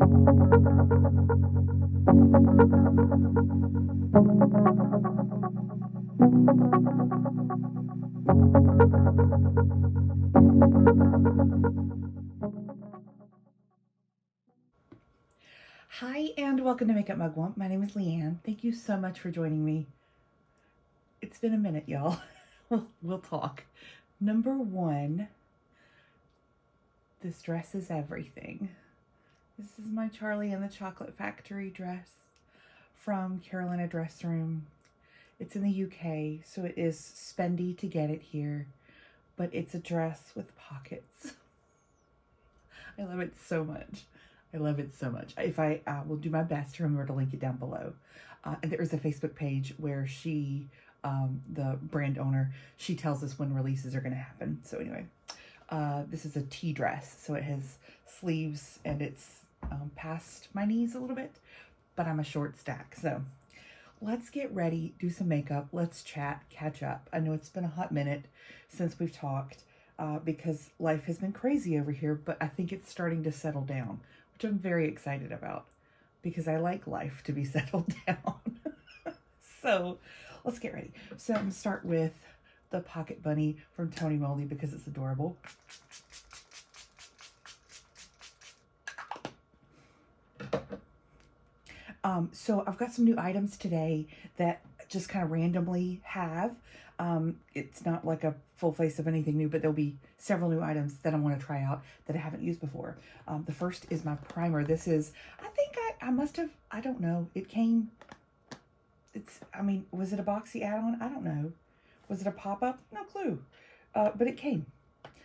Hi and welcome to Makeup Mugwump. My name is Leanne. Thank you so much for joining me. It's been a minute, y'all. We'll talk. Number one, this dress is everything. This is my Charlie and the Chocolate Factory dress from Carolina Dress Room. It's in the UK, so it is spendy to get it here, but it's a dress with pockets. I love it so much. I love it so much. If I will do my best to remember to link it down below. And there is a Facebook page where she, the brand owner, she tells us when releases are going to happen. So anyway, this is a tea dress. So it has sleeves and it's past my knees a little bit, but I'm a short stack. So let's get ready, do some makeup. Let's chat, catch up. I know it's been a hot minute since we've talked because life has been crazy over here, but I think it's starting to settle down, which I'm very excited about because I like life to be settled down. So let's get ready. So I'm going to start with the Pocket Bunny from Tony Moly because it's adorable. So I've got some new items today that just kind of randomly have. It's not like a full face of anything new, but there'll be several new items that I want to try out that I haven't used before. The first is my primer. This is, I think I must have, I don't know. It came, I mean, was it a boxy add-on? I don't know. Was it a pop-up? No clue. But it came.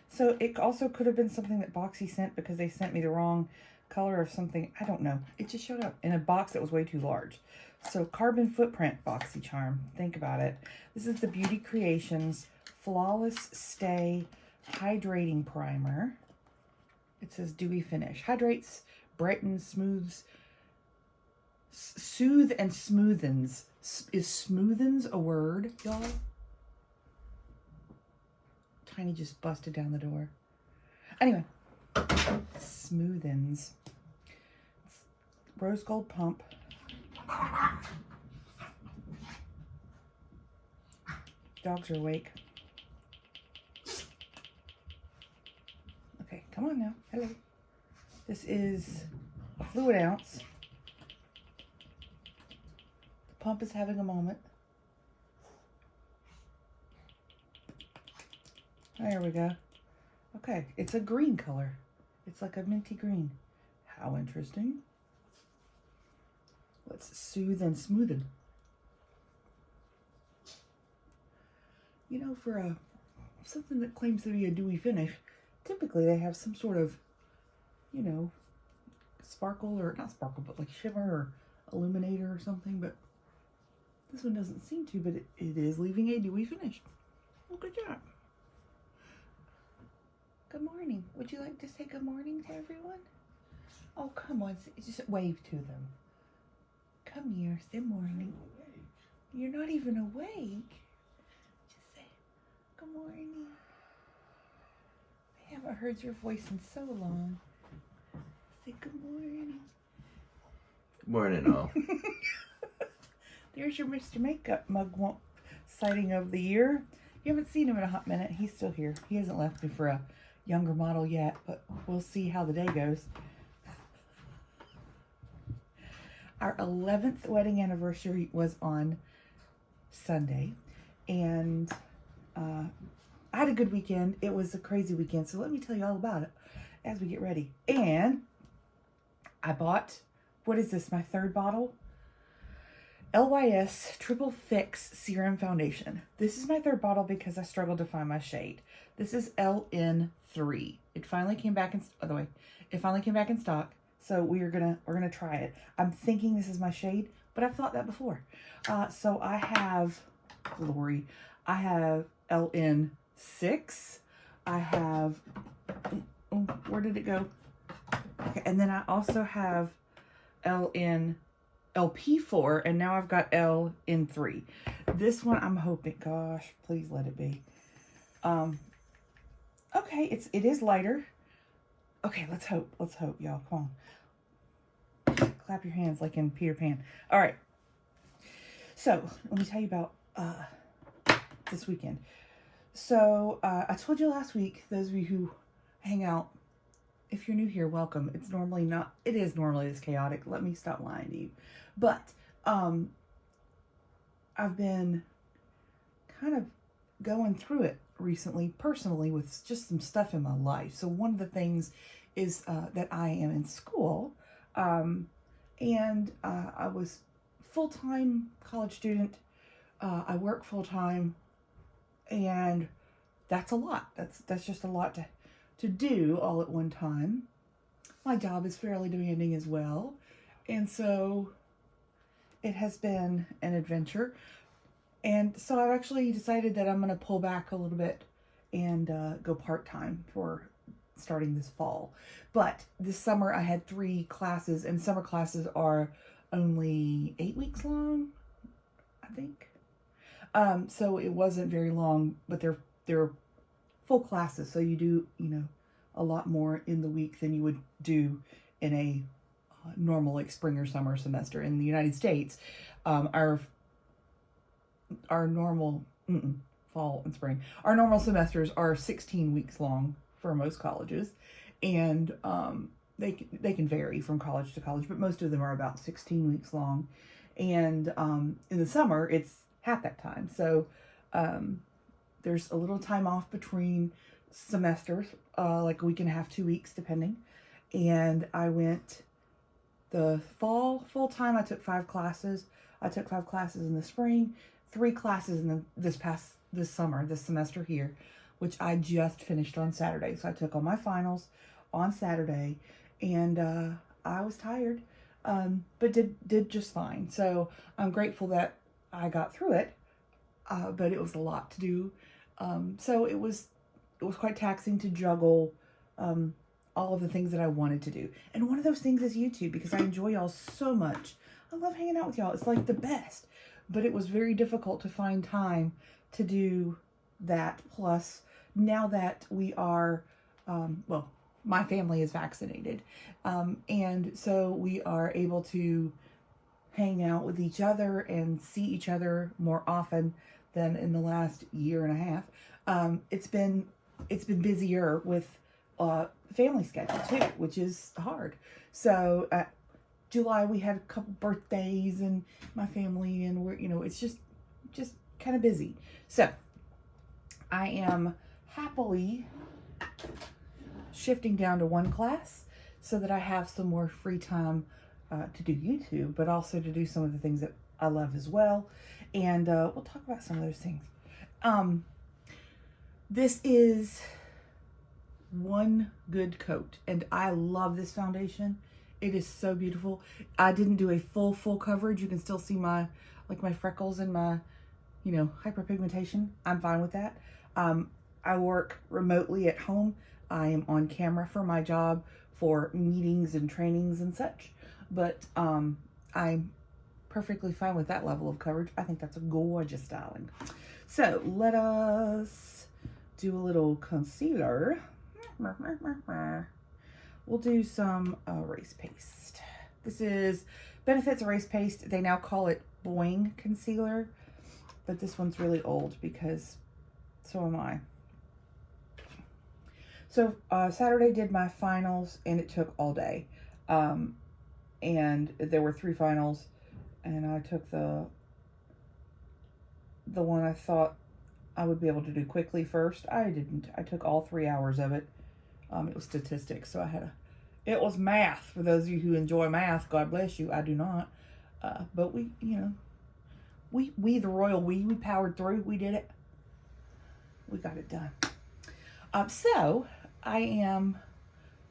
So it also could have been something that Boxy sent because they sent me the wrong color of something. I don't know. It just showed up in a box that was way too large. So Carbon Footprint Boxy Charm. Think about it. This is the Beauty Creations Flawless Stay Hydrating Primer. It says dewy finish. Hydrates, brightens, smooths, soothe and smoothens. Is smoothens a word, y'all? Tiny just busted down the door. Anyway, smoothens. Rose Gold Pump. Dogs are awake. Okay, come on now. Hello. This is a fluid ounce. The pump is having a moment. There we go. Okay, it's a green color. It's like a minty green. How interesting. Let's soothe and smoothen. You know, for something that claims to be a dewy finish, typically they have some sort of, you know, sparkle, or not sparkle, but like shimmer or illuminator or something, but this one doesn't seem to, but it is leaving a dewy finish. Well, good job. Good morning. Would you like to say good morning to everyone? Oh, come on. Just wave to them. Come here. Say morning. You're not even awake. Just say good morning. I haven't heard your voice in so long. Say good morning. Good morning, all. There's your Mr. Makeup Mugwump sighting of the year. You haven't seen him in a hot minute. He's still here. He hasn't left me for a younger model yet, but we'll see how the day goes. Our 11th wedding anniversary was on Sunday, and I had a good weekend. It was a crazy weekend, so let me tell you all about it as we get ready. And I bought, what is this, my third bottle? LYS Triple Fix Serum Foundation. This is my third bottle because I struggled to find my shade. This is LN3. It finally came back in, by the way, it finally came back in stock. So we're gonna try it. I'm thinking this is my shade, but I've thought that before. So I have Glory. I have LN6. I have, where did it go? Okay, and then I also have LP4, and now I've got LN3. This one I'm hoping, gosh, please let it be. Okay, it is lighter. Okay, let's hope, y'all. Come on. Clap your hands like in Peter Pan. All right. So let me tell you about this weekend. So I told you last week, those of you who hang out, if you're new here, welcome. It is normally this chaotic. Let me stop lying to you. But I've been kind of going through it recently, personally, with just some stuff in my life. So one of the things is that I am in school, and I was full-time college student. I work full-time, and that's a lot. That's just a lot to do all at one time. My job is fairly demanding as well, and so it has been an adventure. And so I've actually decided that I'm going to pull back a little bit and go part-time for starting this fall. But this summer I had 3 classes, and summer classes are only 8 weeks long, I think. So it wasn't very long, but they're full classes. So you do, a lot more in the week than you would do in a normal like spring or summer semester. In the United States, our normal fall and spring, our normal semesters are 16 weeks long for most colleges, and they can vary from college to college, but most of them are about 16 weeks long. And in the summer, it's half that time. So there's a little time off between semesters, like a week and a half, 2 weeks, depending. And I went the fall full time. I took 5 classes. I took 5 classes in the spring, 3 classes in this semester here, which I just finished on Saturday. So I took all my finals on Saturday, and I was tired, but did just fine. So I'm grateful that I got through it, but it was a lot to do. So it was quite taxing to juggle all of the things that I wanted to do. And one of those things is YouTube, because I enjoy y'all so much. I love hanging out with y'all. It's like the best. But it was very difficult to find time to do that. Plus, now that we are, my family is vaccinated. And so we are able to hang out with each other and see each other more often than in the last year and a half. It's been busier with family schedule too, which is hard. So July we had a couple birthdays and my family, and we're it's just kind of busy. So I am happily shifting down to 1 class so that I have some more free time to do YouTube, but also to do some of the things that I love as well. And we'll talk about some of those things. This is One Good Coat, and I love this foundation. It is so beautiful. I didn't do a full coverage. You can still see my freckles and my hyperpigmentation. I'm fine with that. I work remotely at home. I am on camera for my job for meetings and trainings and such, but I'm perfectly fine with that level of coverage. I think that's a gorgeous styling. So let us do a little concealer. We'll do some erase paste. This is Benefit's erase paste. They now call it Boing Concealer, but this one's really old because so am I. So Saturday did my finals, and it took all day. And there were 3 finals, and I took the one I thought I would be able to do quickly first. I didn't. I took all 3 hours of it. It was statistics, so it was math. For those of you who enjoy math, God bless you. I do not. But we the royal we powered through. We did it. We got it done. So I am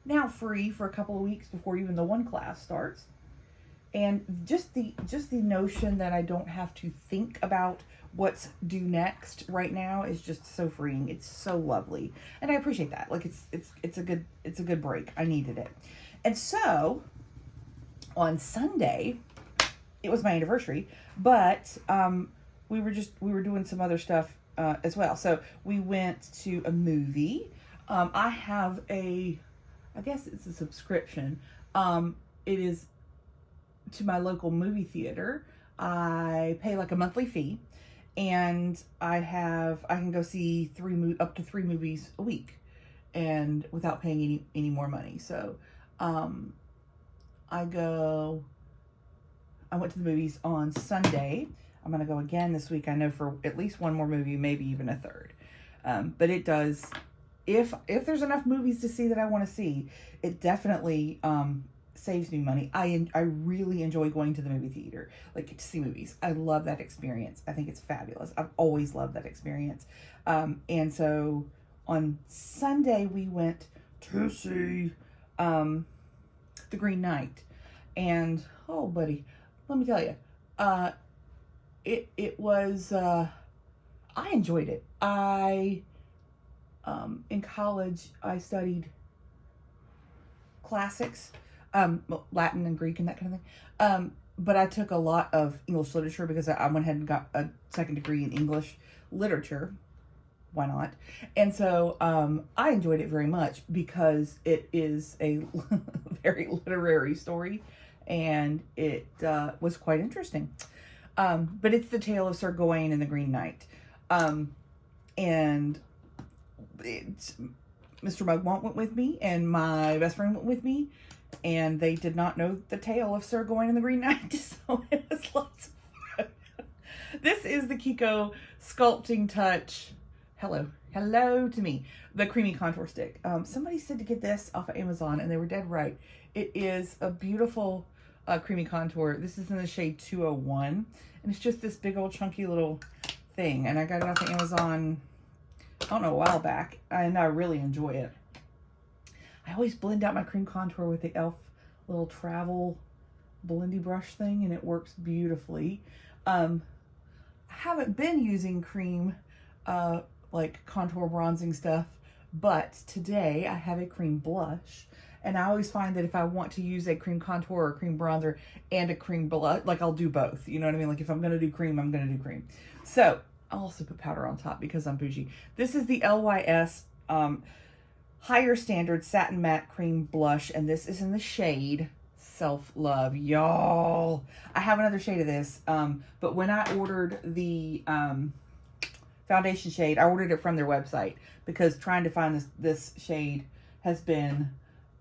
now free for a couple of weeks before even the 1 class starts. And just the notion that I don't have to think about what's due next right now is just so freeing. It's so lovely, and I appreciate that. Like it's a good break. I needed it. And so on Sunday, it was my anniversary, but we were doing some other stuff as well. So we went to a movie. I have I guess it's a subscription. It is to my local movie theater. I pay like a monthly fee, and I can go see up to three movies a week, and without paying any more money. So, I went to the movies on Sunday. I'm going to go again this week. I know for at least one more movie, maybe even a third. But it does, if there's enough movies to see that I want to see, it definitely saves me money. I really enjoy going to the movie theater, like to see movies. I love that experience. I think it's fabulous. I've always loved that experience. And so on Sunday we went to see The Green Knight. And, oh buddy, let me tell you, it was, I enjoyed it. In college, I studied classics, Latin and Greek and that kind of thing. But I took a lot of English literature because I went ahead and got a second degree in English literature. Why not? And so, I enjoyed it very much because it is a very literary story, and it was quite interesting. But it's the tale of Sir Gawain and the Green Knight. And Mr. Mugwump went with me, and my best friend went with me, and they did not know the tale of Sir Gawain and the Green Knight, so it was lots of fun. This is the Kiko Sculpting Touch. Hello to me. The creamy contour stick. Somebody said to get this off of Amazon, and they were dead right. It is a beautiful creamy contour. This is in the shade 201, and it's just this big old chunky little thing, and I got it off of Amazon, I don't know, a while back, and I really enjoy it. I always blend out my cream contour with the e.l.f. little travel blendy brush thing, and it works beautifully. I haven't been using cream like contour bronzing stuff, but today I have a cream blush. And I always find that if I want to use a cream contour or a cream bronzer and a cream blush, like I'll do both. You know what I mean? Like if I'm going to do cream, I'm going to do cream. So I'll also put powder on top because I'm bougie. This is the LYS Higher Standard Satin Matte Cream Blush. And this is in the shade Self Love. Y'all, I have another shade of this. But when I ordered the foundation shade, I ordered it from their website because trying to find this shade has been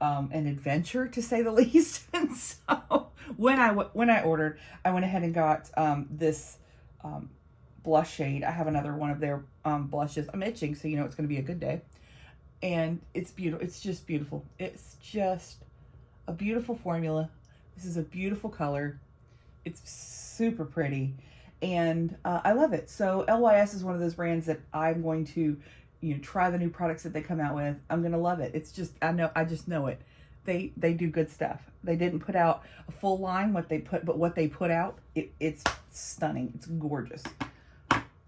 an adventure, to say the least. And so when I ordered, I went ahead and got this blush shade. I have another one of their blushes. I'm itching, so you know it's going to be a good day. And it's beautiful. It's just beautiful. It's just a beautiful formula. This is a beautiful color. It's super pretty, and I love it. So LYS is one of those brands that I'm going to, try the new products that they come out with. I'm going to love it. It's just, I just know it. They do good stuff. They didn't put out a full line, but what they put out, it's stunning. It's gorgeous.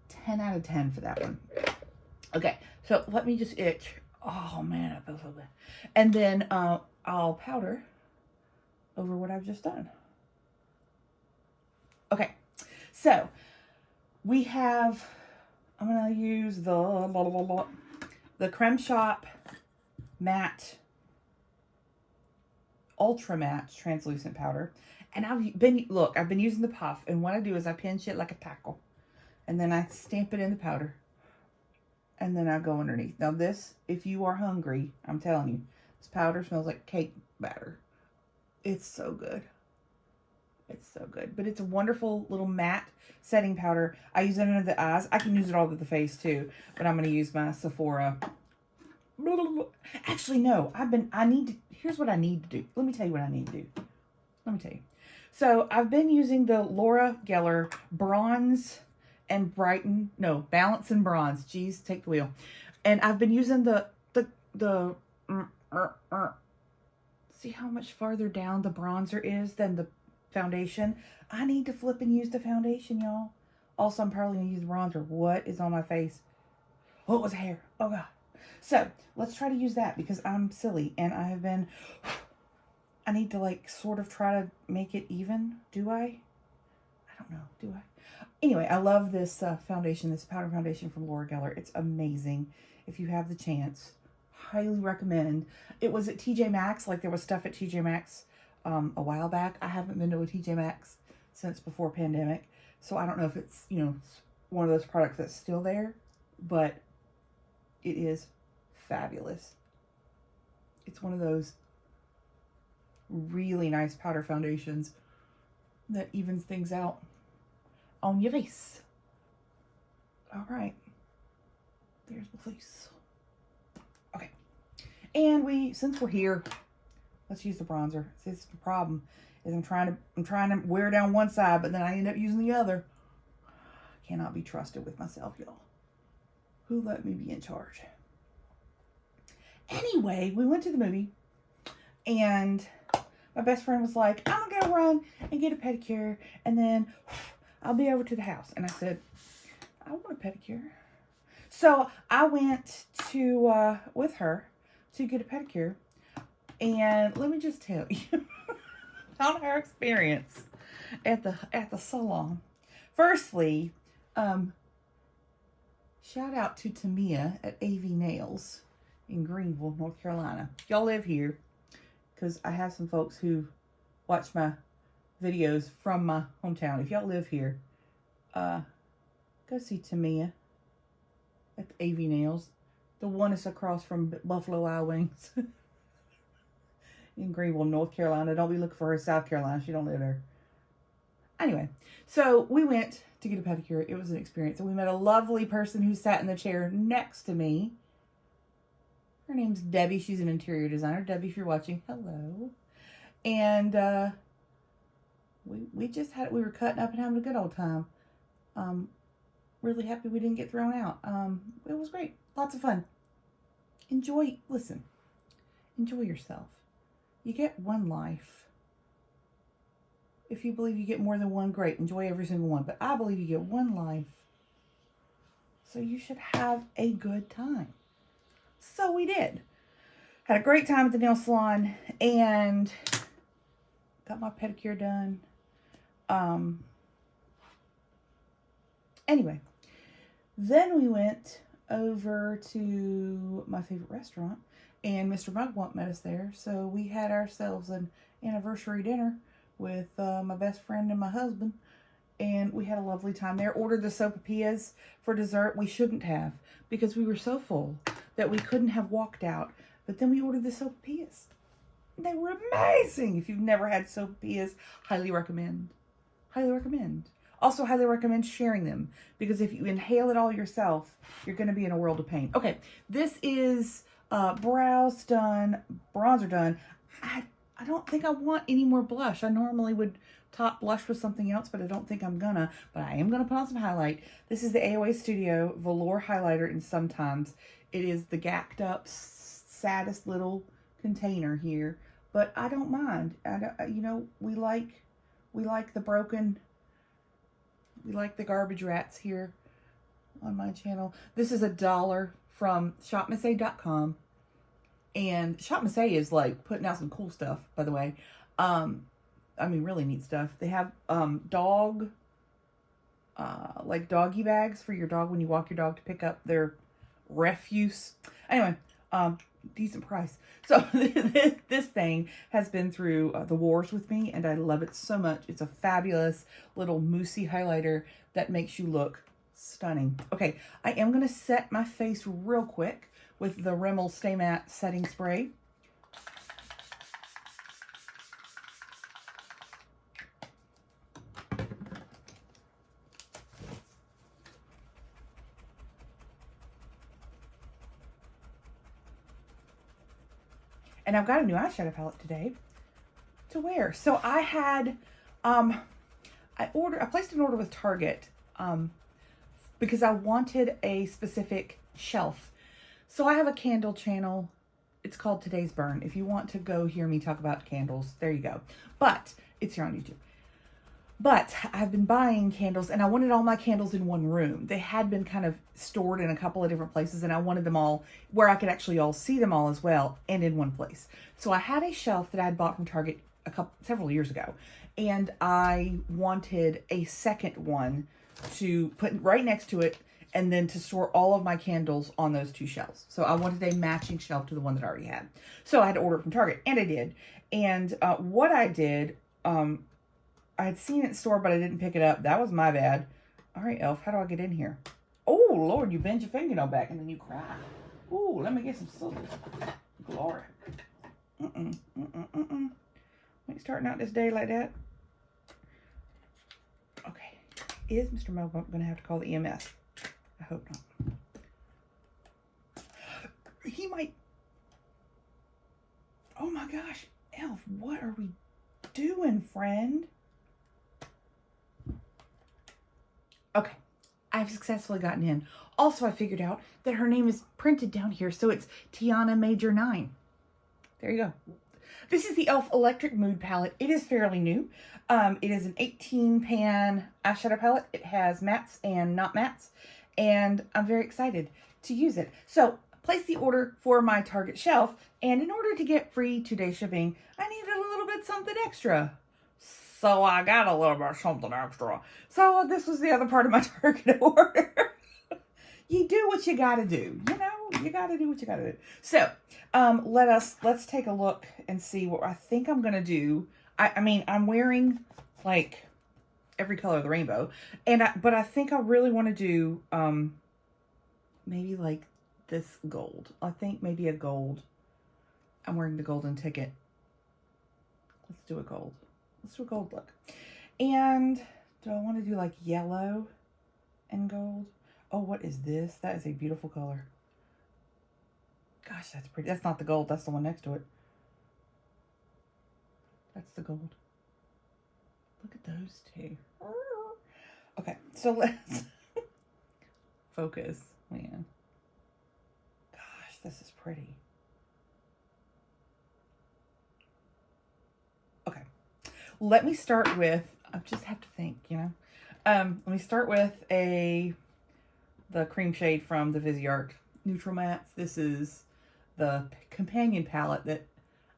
10 out of 10 for that one. Okay, so let me just itch. Oh man, I feel so good. And then I'll powder over what I've just done. Okay, so we have, I'm going to use the Creme Shop Matte, Ultra Matte Translucent Powder. And I've been using the puff. And what I do is I pinch it like a tackle. And then I stamp it in the powder. And then I go underneath. Now this, if you are hungry, I'm telling you, this powder smells like cake batter. It's so good. It's so good. But it's a wonderful little matte setting powder. I use it under the eyes. I can use it all over the face too. But I'm going to use my Sephora. Actually, no. Here's what I need to do. Let me tell you what I need to do. Let me tell you. So I've been using the Laura Geller Bronze and Brighten. No, Balance and Bronze. Geez, take the wheel. And I've been using see how much farther down the bronzer is than the foundation? I need to flip and use the foundation, y'all. Also, I'm probably going to use the bronzer. What is on my face? Oh, it was hair. Oh, God. So, let's try to use that because I'm silly. And I need to, sort of try to make it even. Do I? I don't know. Do I? Anyway, I love this foundation, this powder foundation from Laura Geller. It's amazing. If you have the chance, highly recommend. It was at TJ Maxx. There was stuff at TJ Maxx a while back. I haven't been to a TJ Maxx since before pandemic, so I don't know if it's, you know, one of those products that's still there, but it is fabulous. It's one of those really nice powder foundations that evens things out on your face. All right, there's my face. Okay, and since we're here, let's use the bronzer. See, this is the problem, is I'm trying to wear down one side, but then I end up using the other. I cannot be trusted with myself, y'all. Who let me be in charge? Anyway, we went to the movie, and my best friend was like, I'm gonna go run and get a pedicure, and then I'll be over to the house. And I said, I want a pedicure. So I went to with her to get a pedicure, and let me just tell you on our experience at the salon. Firstly, shout out to Tamia at AV Nails in Greenville, North Carolina. If y'all live here, because I have some folks who watch my videos from my hometown. If y'all live here, go see Tamia at the AV Nails. The one is across from Buffalo Wild Wings in Greenville, North Carolina. Don't be looking for her in South Carolina. She don't live there. Anyway, so we went to get a pedicure. It was an experience. And we met a lovely person who sat in the chair next to me. Her name's Debbie. She's an interior designer. Debbie, if you're watching, hello. And we were cutting up and having a good old time. Really happy we didn't get thrown out. It was great. Lots of fun. Enjoy yourself. You get one life. If you believe you get more than one, great. Enjoy every single one. But I believe you get one life. So you should have a good time. So we did. Had a great time at the nail salon and got my pedicure done. Anyway, then we went over to my favorite restaurant, and Mr. Mugwump met us there. So we had ourselves an anniversary dinner with my best friend and my husband, and we had a lovely time there. Ordered the sopapillas for dessert. We shouldn't have, because we were so full that we couldn't have walked out. But then we ordered the sopapillas. They were amazing. If you've never had sopapillas, highly recommend. Highly recommend. Also, highly recommend sharing them, because if you inhale it all yourself, you're going to be in a world of pain. Okay, this is brows done, bronzer done. I don't think I want any more blush. I normally would top blush with something else, but I don't think I'm gonna. But I am going to put on some highlight. This is the AOA Studio Velour Highlighter in Sometimes. It is the gacked up, saddest little container here, but I don't mind. You know, we like the broken. We like the garbage rats here on my channel. This is $1 from shopmissay.com. And Shopmissay is like putting out some cool stuff, by the way. I mean, really neat stuff. They have like doggy bags for your dog when you walk your dog to pick up their refuse. Anyway, decent price. So this thing has been through the wars with me, and I love it so much. It's a fabulous little moussey highlighter that makes you look stunning. Okay, I am going to set my face real quick with the Rimmel Stay Matte Setting Spray. And I've got a new eyeshadow palette today to wear. So I had, I placed an order with Target because I wanted a specific shelf. So I have a candle channel. It's called Today's Burn. If you want to go hear me talk about candles, there you go. But it's here on YouTube. But I've been buying candles, and I wanted all my candles in one room. They had been kind of stored in a couple of different places, and I wanted them all where I could actually all see them all as well, and in one place. So I had a shelf that I had bought from Target several years ago, and I wanted a second one to put right next to it, and then to store all of my candles on those two shelves. So I wanted a matching shelf to the one that I already had. So I had to order it from Target, and I did. And what I did, I had seen it in store, but I didn't pick it up. That was my bad. All right, Elf, how do I get in here? Oh, Lord, you bend your fingernail back and then you cry. Ooh, let me get some scissors. Glory. When you starting out this day like that. Okay. Is Mr. Mugwump going to have to call the EMS? I hope not. He might. Oh my gosh. Elf, what are we doing, friend? Okay. I've successfully gotten in. Also, I figured out that her name is printed down here, so it's Tiana Major 9. There you go. This is the e.l.f. Electric Mood Palette. It is fairly new. It is an 18-pan eyeshadow palette. It has mattes and not mattes, and I'm very excited to use it. So, place the order for my Target shelf, and in order to get free 2-day shipping, I needed a little bit something extra. So I got a little bit something extra. So this was the other part of my Target order. You do what you gotta do. You know, you gotta do what you gotta do. So, let's take a look and see what I think I'm gonna do. I mean, I'm wearing like every color of the rainbow, but I think I really want to do maybe like this gold. I think maybe a gold. I'm wearing the golden ticket. Let's do a gold. Let's do a gold look. And do I want to do like yellow and gold? Oh, what is this? That is a beautiful color. Gosh, that's pretty. That's not the gold. That's the one next to it. That's the gold. Look at those two. Okay, so let's focus. Man. Gosh, this is pretty. Okay. Let me start with, I just have to think, you know. Let me start with the cream shade from the Viseart Neutral Mattes. This is the companion palette that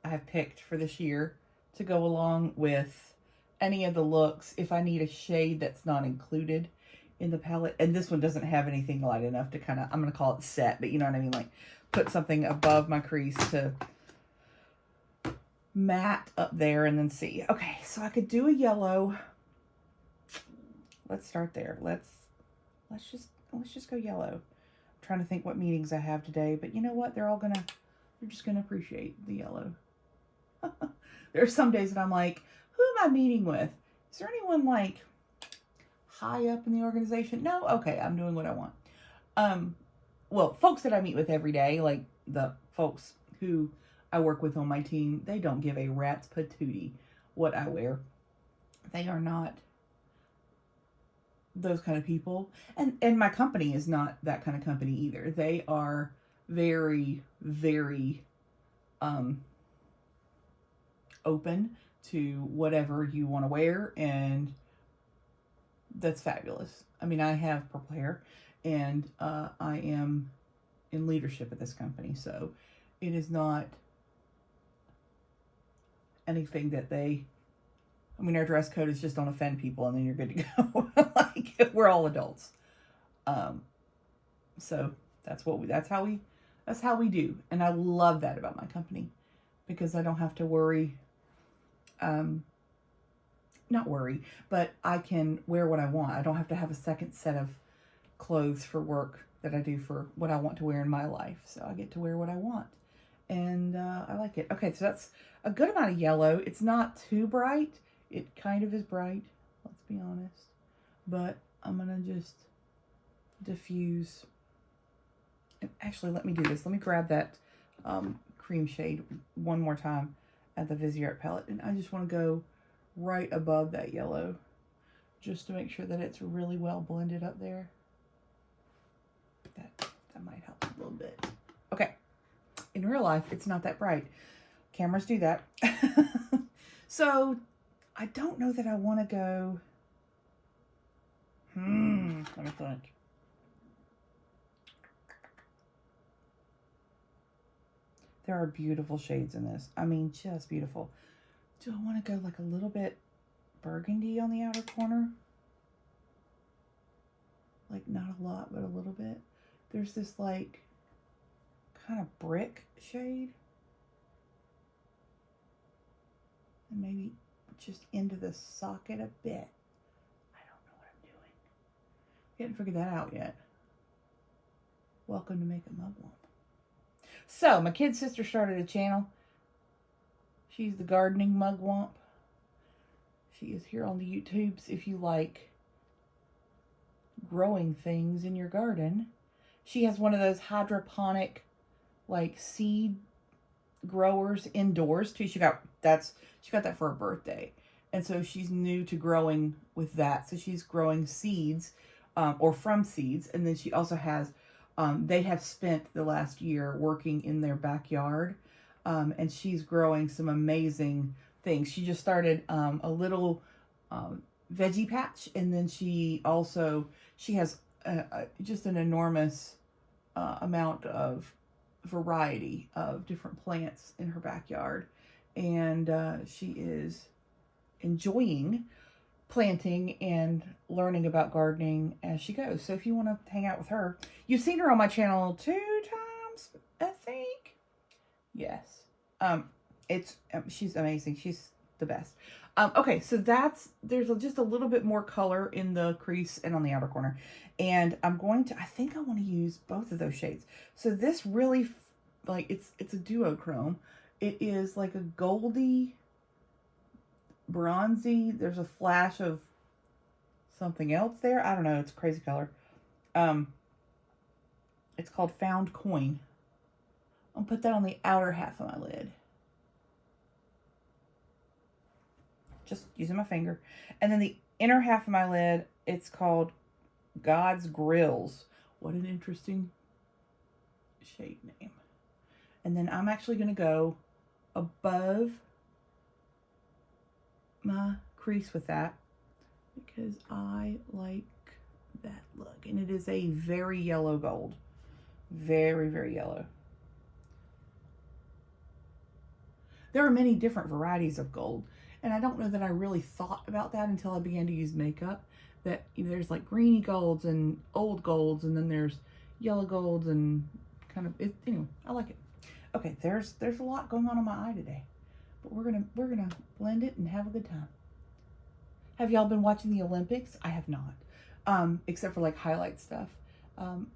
I have picked for this year to go along with any of the looks if I need a shade that's not included in the palette. And this one doesn't have anything light enough to kind of, I'm going to call it set, but you know what I mean? Like put something above my crease to matte up there and then see. Okay, so I could do a yellow. Let's start there. Let's just go yellow. I'm trying to think what meetings I have today, but you know what? They're just gonna appreciate the yellow. There are some days that I'm like, who am I meeting with? Is there anyone like high up in the organization? No? Okay, I'm doing what I want. Well, folks that I meet with every day, like the folks who I work with on my team, they don't give a rat's patootie what I wear. They are not those kind of people. And my company is not that kind of company either. They are very, very open to whatever you want to wear, and that's fabulous. I mean, I have purple hair, and I am in leadership at this company, so it is not anything that our dress code is just don't offend people and then you're good to go. Like, we're all adults. So that's how we do. And I love that about my company because I don't have to worry, not worry, but I can wear what I want. I don't have to have a second set of clothes for work that I do for what I want to wear in my life. So I get to wear what I want. And I like it. Okay, so that's a good amount of yellow. It's not too bright. It kind of is bright, let's be honest. But I'm going to just diffuse. And actually, let me do this. Let me grab that cream shade one more time at the Viseart palette. And I just want to go right above that yellow just to make sure that it's really well blended up there. That might help a little bit. Okay. In real life, it's not that bright. Cameras do that. So, I don't know that I want to go... let me think. There are beautiful shades in this. I mean, just beautiful. Do I want to go like a little bit burgundy on the outer corner? Like, not a lot, but a little bit. There's this, like, kind of brick shade. And maybe just into the socket a bit. I don't know what I'm doing. Haven't figured that out yet. Welcome to Makeup Mugwump. So, my kid sister started a channel. She's the Gardening Mugwump. She is here on the YouTubes if you like growing things in your garden. She has one of those hydroponic, like, seed growers indoors too. She got that for her birthday, and so she's new to growing with that. So she's growing seeds, or from seeds, and then she also has. They have spent the last year working in their backyard, and she's growing some amazing things. She just started a little veggie patch, and then she has just an enormous amount of variety of different plants in her backyard, and she is enjoying planting and learning about gardening as she goes. So if you want to hang out with her, you've seen her on my channel 2 times, I think. Yes. She's amazing. She's the best. Okay, so there's just a little bit more color in the crease and on the outer corner. And I think I want to use both of those shades. So this really, like, it's a duochrome. It is like a goldy, bronzy. There's a flash of something else there. I don't know. It's a crazy color. It's called Found Coin. I'll put that on the outer half of my lid. Just using my finger. And then the inner half of my lid, it's called God's Grills. What an interesting shade name. And then I'm actually going to go above my crease with that because I like that look. And it is a very yellow gold. Very, very yellow. There are many different varieties of gold. And I don't know that I really thought about that until I began to use makeup. That, you know, there's like greeny golds and old golds, and then there's yellow golds and kind of anyway, I like it. Okay, there's a lot going on in my eye today. But we're gonna blend it and have a good time. Have y'all been watching the Olympics? I have not. Except for like highlight stuff.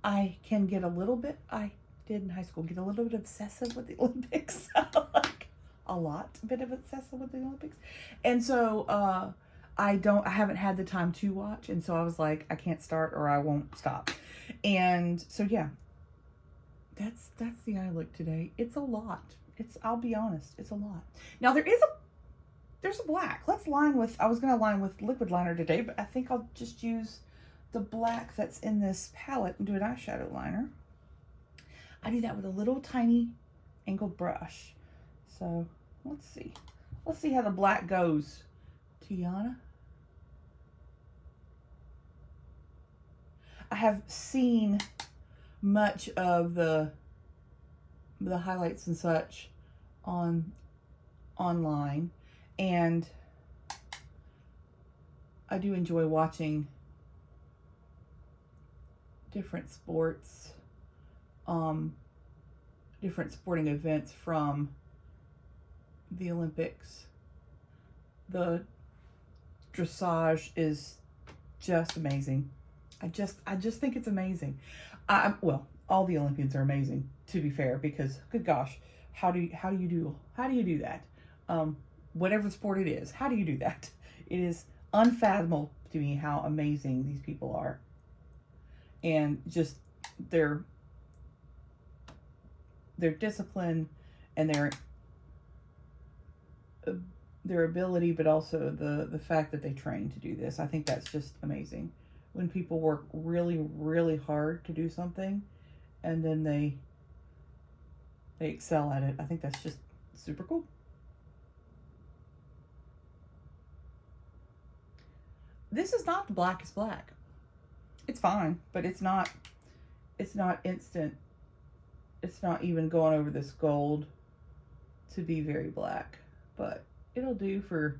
I can get a little bit, I did in high school, get a little bit obsessive with the Olympics. Like a bit of obsessive with the Olympics. And so I haven't had the time to watch, and so I was like, I can't start or I won't stop. And so yeah, that's the eye look today. It's a lot. I'll be honest, it's a lot. Now there's a black. I was gonna line with liquid liner today, but I think I'll just use the black that's in this palette and do an eyeshadow liner. I do that with a little tiny angled brush. So let's see how the black goes. Tiana. I have seen much of the highlights and such online, and I do enjoy watching different sporting events from the Olympics. The dressage is just amazing. I just think it's amazing. Well, all the Olympians are amazing, to be fair, because good gosh, how do you do that? Whatever sport it is, how do you do that? It is unfathomable to me how amazing these people are, and just their discipline and their ability, but also the fact that they train to do this. I think that's just amazing. When people work really, really hard to do something, and then they excel at it. I think that's just super cool. This is not the blackest black. It's fine, but it's not instant. It's not even going over this gold to be very black, but it'll do for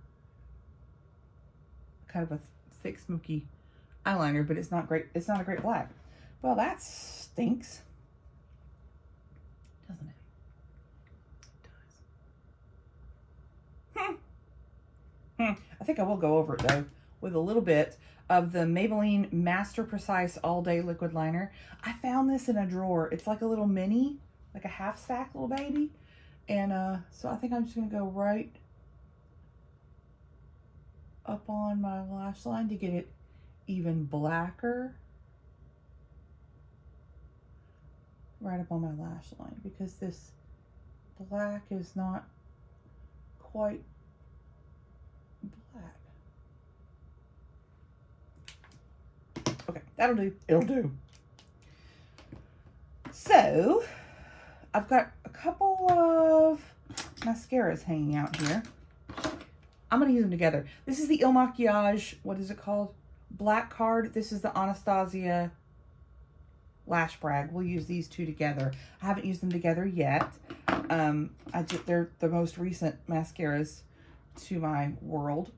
kind of a thick, smoky eyeliner, but it's not great. It's not a great black. Well, that stinks, doesn't it? It does. think I will go over it though with a little bit of the Maybelline Master Precise All Day Liquid Liner. I found this in a drawer. It's like a little mini, like a half stack little baby. And so I think I'm just going to go right up on my lash line to get it even blacker. Right up on my lash line, because this black is not quite black. Okay, that'll do. It'll do. So, I've got a couple of mascaras hanging out here. I'm going to use them together. This is the Il Makiage, what is it called? Black Card. This is the Anastasia Lash Brag. We'll use these two together. I haven't used them together yet. They're the most recent mascaras to my world.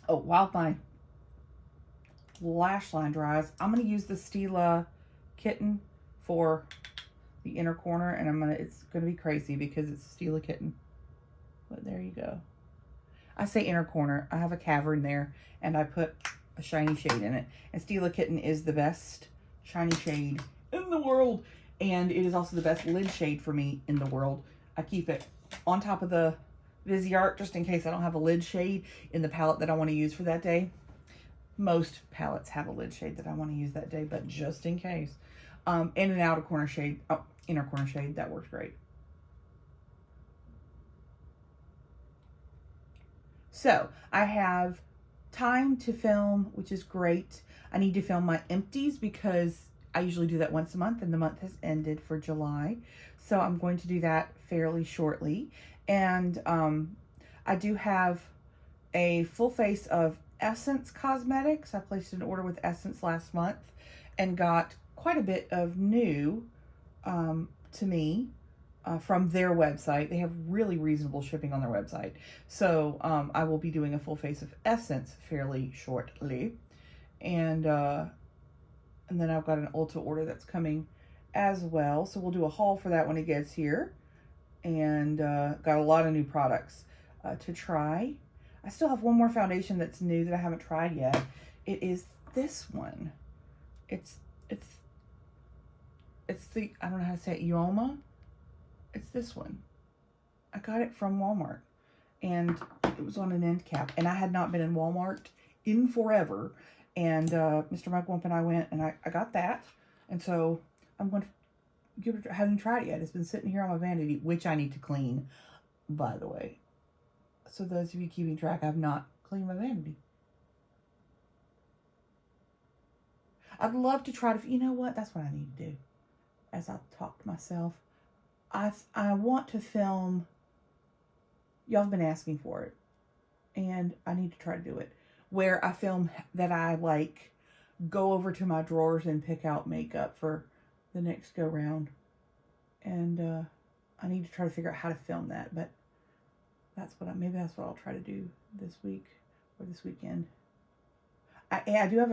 Oh, while my lash line dries, I'm going to use the Stila Kitten for the inner corner, and it's going to be crazy because it's Stila Kitten. But there you go. I say inner corner. I have a cavern there, and I put a shiny shade in it. And Stila Kitten is the best shiny shade in the world, and it is also the best lid shade for me in the world. I keep it on top of the Viseart just in case I don't have a lid shade in the palette that I want to use for that day. Most palettes have a lid shade that I want to use that day, but just in case. And an outer corner shade, inner corner shade, that works great. So I have time to film, which is great. I need to film my empties because I usually do that once a month, and the month has ended for July. So I'm going to do that fairly shortly. And I do have a full face of Essence Cosmetics. I placed an order with Essence last month and got quite a bit of new to me from their website. They have really reasonable shipping on their website. So I will be doing a full face of Essence fairly shortly. And then I've got an Ulta order that's coming as well. So we'll do a haul for that when it gets here. And got a lot of new products to try. I still have one more foundation that's new that I haven't tried yet. It is this one. It's the, I don't know how to say it, Yoma. It's this one. I got it from Walmart, and it was on an end cap, and I had not been in Walmart in forever. And Mr. Mugwump and I went, and I got that. And so I'm going to give it, I haven't tried it yet. It's been sitting here on my vanity, which I need to clean, by the way. So those of you keeping track, I've not cleaned my vanity. I'd love to try to, you know what? That's what I need to do. As I talk to myself, I want to film, y'all have been asking for it, and I need to try to do it, where I film that I like go over to my drawers and pick out makeup for the next go round. And I need to try to figure out how to film that, but maybe that's what I'll try to do this week or this weekend. I do have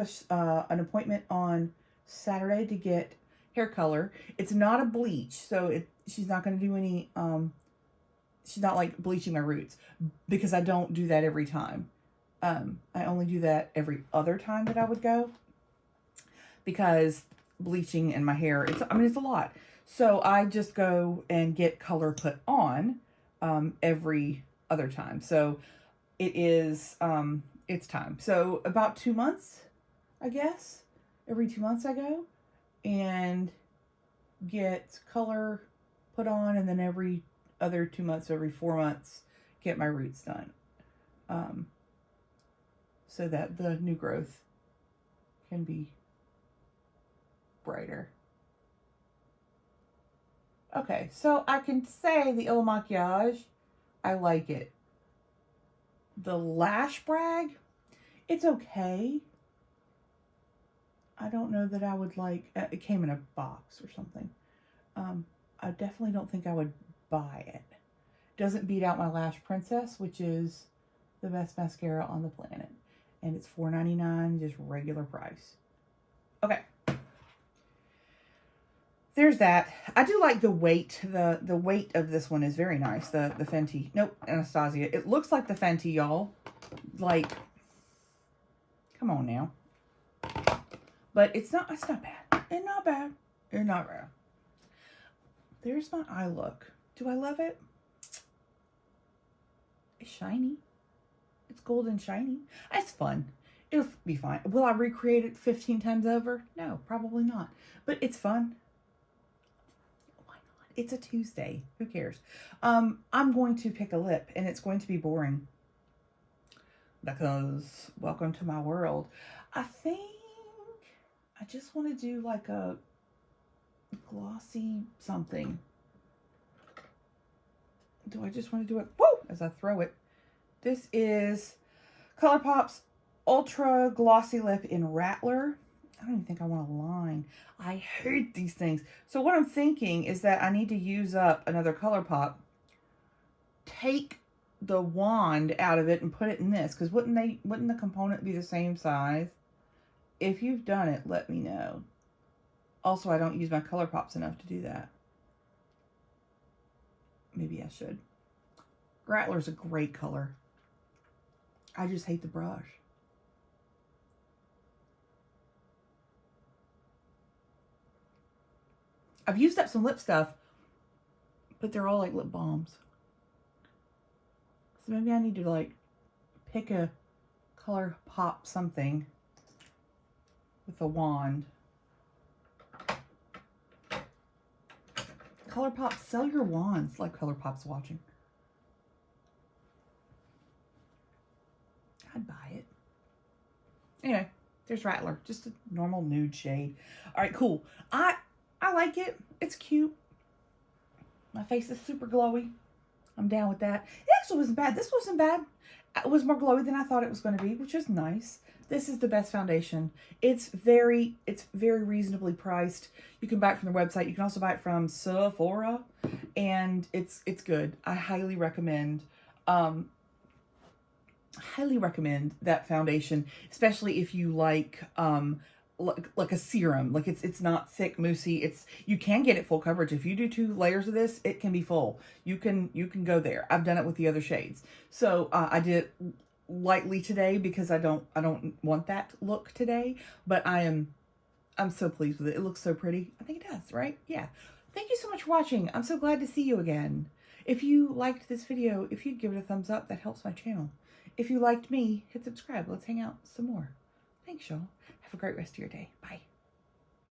an appointment on Saturday to get hair color. It's not a bleach, so she's not going to do any, she's not like bleaching my roots, because I don't do that every time. I only do that every other time that I would go, because bleaching in my hair, it's a lot. So I just go and get color put on every other time. So it is, it's time. So about 2 months, I guess. Every 2 months I go and get color put on, and then every other 2 months, every 4 months, get my roots done. So that the new growth can be brighter. Okay, so I can say the Il Makiage, I like it. The Lash Brag, it's okay. I don't know that I would like, it came in a box or something. I definitely don't think I would buy it. Doesn't beat out my Lash Princess, which is the best mascara on the planet. And it's $4.99, just regular price. Okay. There's that. I do like the weight. The weight of this one is very nice. The Fenty. Nope, Anastasia. It looks like the Fenty, y'all. Like, come on now. But it's not bad. It's not bad. It's not bad. There's my eye look. Do I love it? It's shiny. It's golden shiny. It's fun. It'll be fine. Will I recreate it 15 times over? No, probably not. But it's fun. Why not? It's a Tuesday. Who cares? I'm going to pick a lip, and it's going to be boring. Because welcome to my world. I think I just want to do like a glossy something. Do I just want to do it? Woo! As I throw it. This is Colourpop's Ultra Glossy Lip in Rattler. I don't even think I want a line. I hate these things. So what I'm thinking is that I need to use up another Colourpop. Take the wand out of it and put it in this. Because wouldn't the component be the same size? If you've done it, let me know. Also, I don't use my Colourpops enough to do that. Maybe I should. Rattler's a great color. I just hate the brush. I've used up some lip stuff, but they're all like lip balms. So maybe I need to like pick a Colourpop something with a wand. Colourpop, sell your wands like Colourpop's watching. I'd buy it. Anyway, there's Rattler. Just a normal nude shade. All right, cool. I like it. It's cute. My face is super glowy. I'm down with that. It actually wasn't bad. This wasn't bad. It was more glowy than I thought it was going to be, which is nice. This is the best foundation. It's very reasonably priced. You can buy it from their website. You can also buy it from Sephora, and it's good. I highly recommend that foundation, especially if you like a serum. Like it's not thick, moussey. You can get it full coverage. If you do 2 layers of this, it can be full. You can go there. I've done it with the other shades. So I did it lightly today because I don't want that look today, but I'm so pleased with it. It looks so pretty. I think it does, right? Yeah. Thank you so much for watching. I'm so glad to see you again. If you liked this video, if you'd give it a thumbs up, that helps my channel. If you liked me, hit subscribe. Let's hang out some more. Thanks, y'all. Have a great rest of your day. Bye.